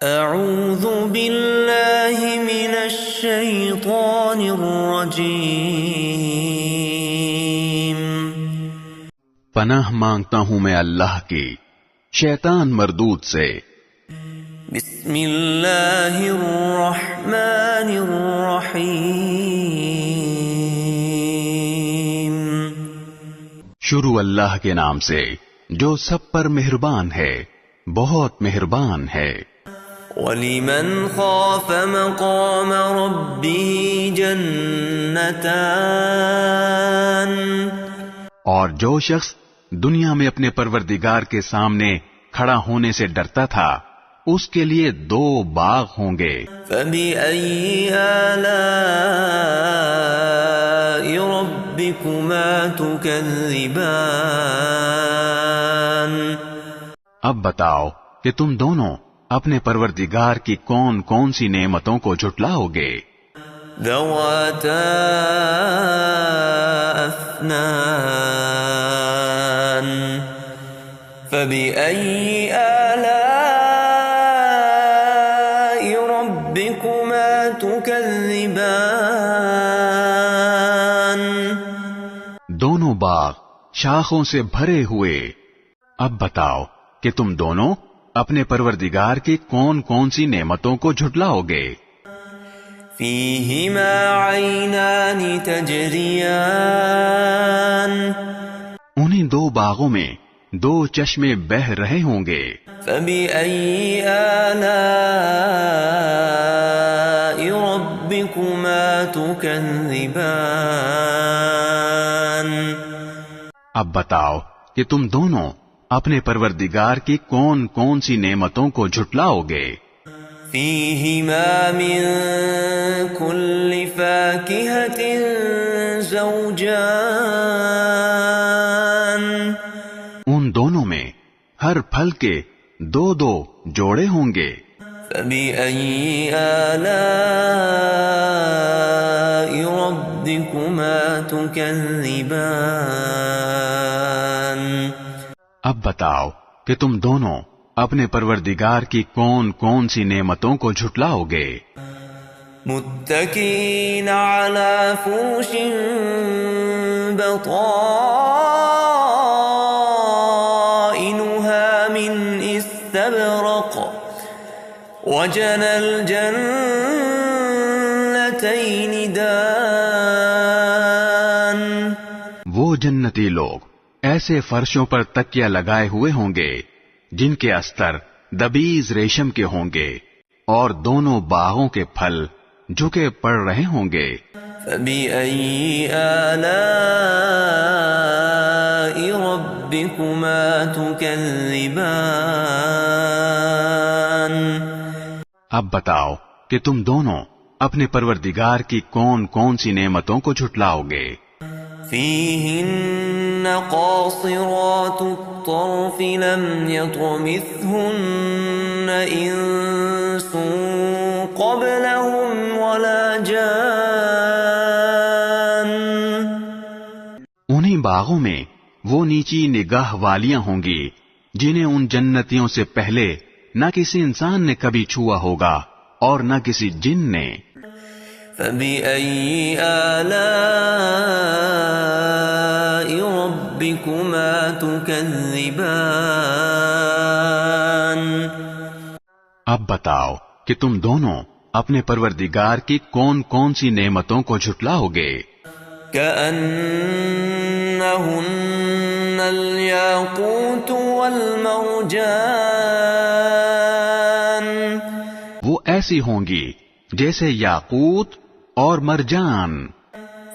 اعوذ باللہ من الشیطان الرجیم، پناہ مانگتا ہوں میں اللہ کی شیطان مردود سے۔ بسم اللہ الرحمن الرحیم، شروع اللہ کے نام سے جو سب پر مہربان ہے، بہت مہربان ہے۔ وَلِمَنْ خَافَ مَقَامَ رَبِّهِ جَنَّتَانِ، اور جو شخص دنیا میں اپنے پروردگار کے سامنے کھڑا ہونے سے ڈرتا تھا، اس کے لیے 2 باغ ہوں گے۔ فَبِأَيِّ آلَاءِ رَبِّكُمَا تُكَذِّبَانِ، اب بتاؤ کہ تم دونوں اپنے پروردگار کی کون کون سی نعمتوں کو جھٹلاؤ گے؟ ذَوَاتَا أَفْنَانٍ، فَبِأَيِّ آلَاءِ رَبِّكُمَا تُكَذِّبَانِ، دونوں باغ شاخوں سے بھرے ہوئے۔ اب بتاؤ کہ تم دونوں اپنے پروردگار کی کون کون سی نعمتوں کو جھٹلاؤ گے؟ فِيهِمَا عَيْنَانِ تَجْرِيَانِ، انہی 2 باغوں میں 2 چشمے بہہ رہے ہوں گے۔ فَبِأَيِّ آلَاءِ رَبِّكُمَا تُكَذِّبَانِ، اب بتاؤ کہ تم دونوں اپنے پروردگار کی کون کون سی نعمتوں کو جھٹلاؤ گے؟ فِيهِمَا مِن كُلِّ فَاكِهَةٍ زَوْجَانِ، ان دونوں میں ہر پھل کے 2 جوڑے ہوں گے۔ فَبِأَيِّ آلَاءِ رَبِّكُمَا تُكَذِّبَانِ، اب بتاؤ کہ تم دونوں اپنے پروردگار کی کون کون سی نعمتوں کو جھٹلاؤ گے؟ متکئین علی فرش بطائنها من استبرق، وجنى الجنتین دان، وہ جنتی لوگ ایسے فرشوں پر تکیہ لگائے ہوئے ہوں گے جن کے استر دبیز ریشم کے ہوں گے، اور دونوں باغوں کے پھل جھکے پڑ رہے ہوں گے۔ فَبِأَيِّ آلَاءِ رَبِّكُمَا تُكَذِّبَانِ، اب بتاؤ کہ تم دونوں اپنے پروردگار کی کون کون سی نعمتوں کو جھٹلاؤ گے؟ فِيهِنَّ قَاصِرَاتُ الطَّرْفِ لَمْ يَطْمِثْهُنَّ إِنسٌ قَبْلَهُمْ وَلَا جَانٌّ، انہی باغوں میں وہ نیچی نگاہ والیاں ہوں گی جنہیں ان جنتیوں سے پہلے نہ کسی انسان نے کبھی چھوا ہوگا اور نہ کسی جن نے۔ فَبِأَيِّ آلَاءِ رَبِّكُمَا تُكَذِّبَانِ، اب بتاؤ کہ تم دونوں اپنے پروردگار کی کون کون سی نعمتوں کو جھٹلاؤ گے؟ كَأَنَّهُنَّ الْيَاقُوتُ وَالْمَرْجَانُ، وہ ایسی ہوں گی جیسے یاقوت اور مرجان۔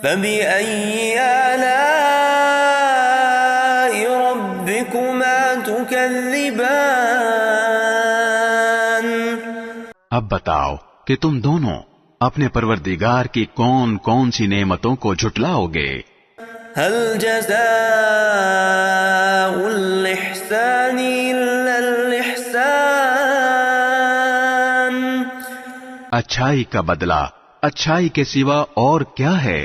فَبِأَيِّ آلَاءِ رَبِّكُمَا تُكَذِّبَانِ، اب بتاؤ کہ تم دونوں اپنے پروردگار کی کون کون سی نعمتوں کو جھٹلاؤ گے؟ هَلْ جَزَاءُ الْإِحْسَانِ إِلَّا الْإِحْسَانُ، اچھائی کا بدلہ اچھائی کے سوا اور کیا ہے؟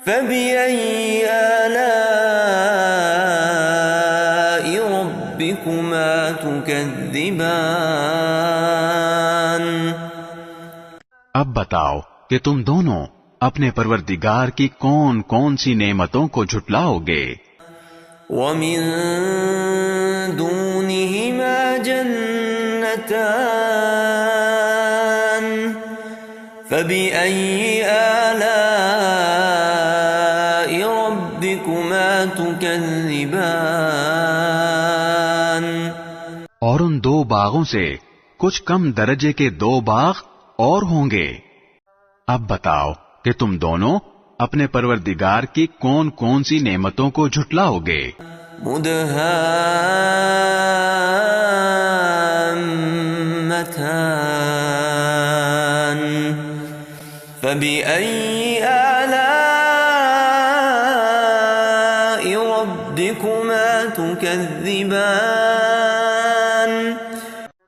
فَبِأَيِّ آلَاءِ رَبِّكُمَا تُكَذِّبَانِ، اب بتاؤ کہ تم دونوں اپنے پروردگار کی کون کون سی نعمتوں کو جھٹلاؤ گے؟ وَمِن دُونِهِمَا جَنَّتَانِ فَبِأَيِّ آلَاءِ رَبِّكُمَا تُكَذِّبَانِ؟ اور ان دو باغوں سے کچھ کم درجے کے دو باغ اور ہوں گے۔ اب بتاؤ کہ تم دونوں اپنے پروردگار کی کون کون سی نعمتوں کو جھٹلاؤ گے؟ مدهامتان فبأي آلاء ربكما تكذبان؟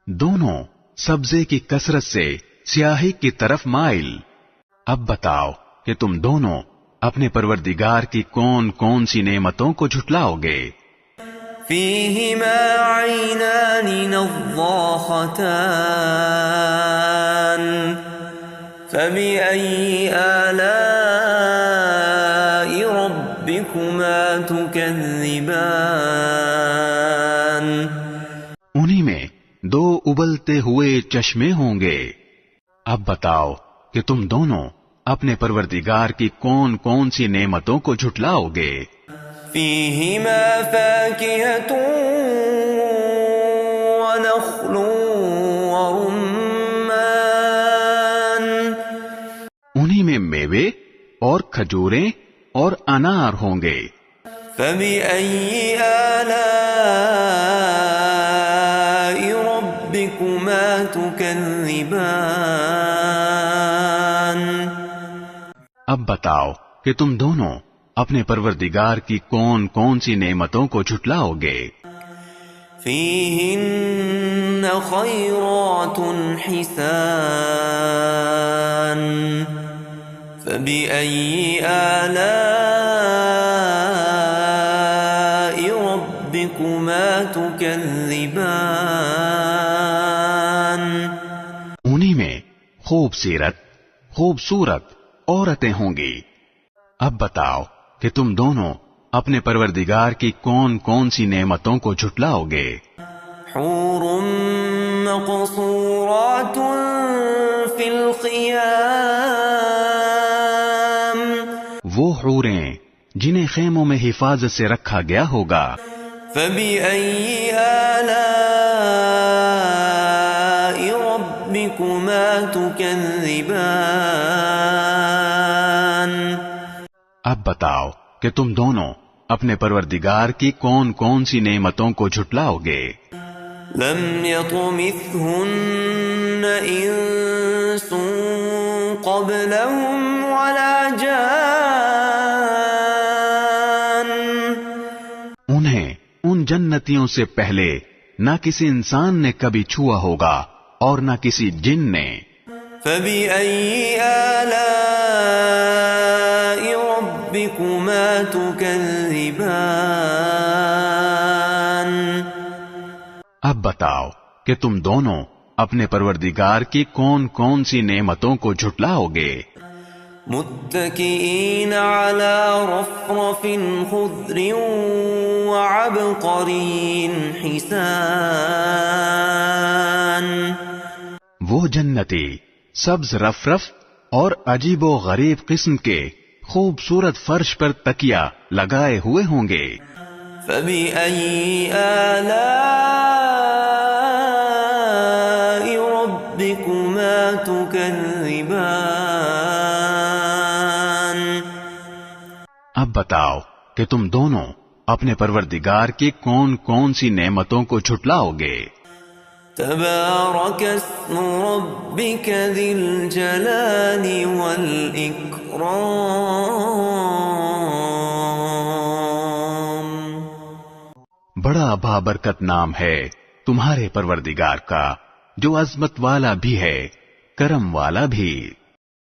دونوں سبزے کی کثرت سے سیاہی کی طرف مائل۔ اب بتاؤ کہ تم دونوں اپنے پروردگار کی کون کون سی نعمتوں کو جھٹلاؤ گے؟ فيهما عينان نضاختان فبأي آلاء ربكما تكذبان؟ انہی میں دو ابلتے ہوئے چشمے ہوں گے۔ اب بتاؤ کہ تم دونوں اپنے پروردگار کی کون کون سی نعمتوں کو جھٹلاؤ گے؟ فيهما فاكهة ونخل ورمان انہی میں میوے اور کھجوریں اور انار ہوں گے۔ فبأي آلاء ربكما تكذبان؟ اب بتاؤ کہ تم دونوں اپنے پروردگار کی کون کون سی نعمتوں کو جھٹلاؤ گے؟ فيهن خيرات حسان فبأي آلاء ربكما تكذبان؟ انہی میں خوبصورت عورتیں ہوں گی۔ اب بتاؤ کہ تم دونوں اپنے پروردگار کی کون کون سی نعمتوں کو جھٹلاؤ گے؟ حور مقصورات فی الخیام وہ حوریں جنہیں خیموں میں حفاظت سے رکھا گیا ہوگا۔ فبأي آلاء ربكما تكذبان؟ اب بتاؤ کہ تم دونوں اپنے پروردگار کی کون کون سی نعمتوں کو جھٹلاؤ گے؟ لم يطمثهن انس قبلهم ولا جان انہیں ان جنتیوں سے پہلے نہ کسی انسان نے کبھی چھوا ہوگا اور نہ کسی جن نے۔ فبأي آلاء ربكما تكذبان؟ اب بتاؤ کہ تم دونوں اپنے پروردگار کی کون کون سی نعمتوں کو جھٹلاؤ گے؟ متكئين على رفرف خضر وعبقري حسان وہ جنتی سبز رفرف اور عجیب و غریب قسم کے خوبصورت فرش پر تکیہ لگائے ہوئے ہوں گے۔ فبأي آلاء ربكما تكذبان؟ اب بتاؤ کہ تم دونوں اپنے پروردگار کی کون کون سی نعمتوں کو جھٹلاؤ گے؟ تبارك اسم ربك ذي الجلال والإكرام بڑا بابرکت نام ہے تمہارے پروردگار کا جو عظمت والا بھی ہے کرم والا بھی۔